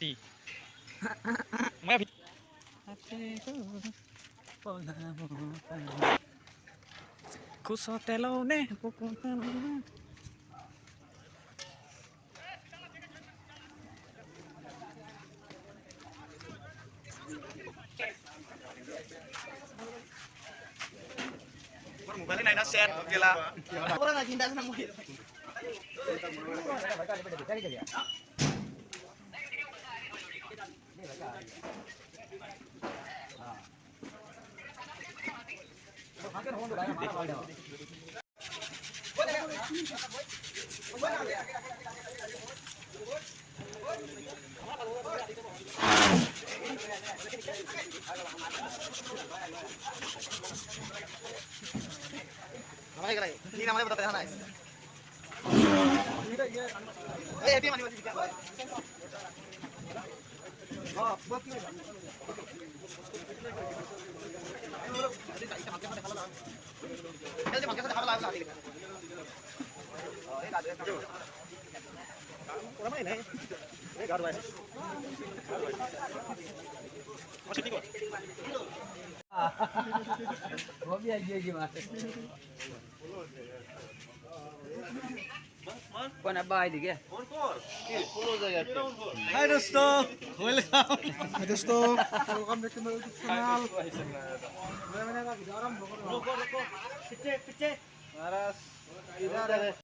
mati. Mati. Hatiku polamu. Ku sotelone pokoknya. Balik naik share, oke lah. Orang nggak cinta sama mobil. Ini namanya betul betul nice. Dia masih bisa. Oh, buat ini. Kau nak buy dia? Hai dosto, welcome. Hai dosto, welcome back to my YouTube channel. Rokok, rokok. Kecil, kecil. Maras.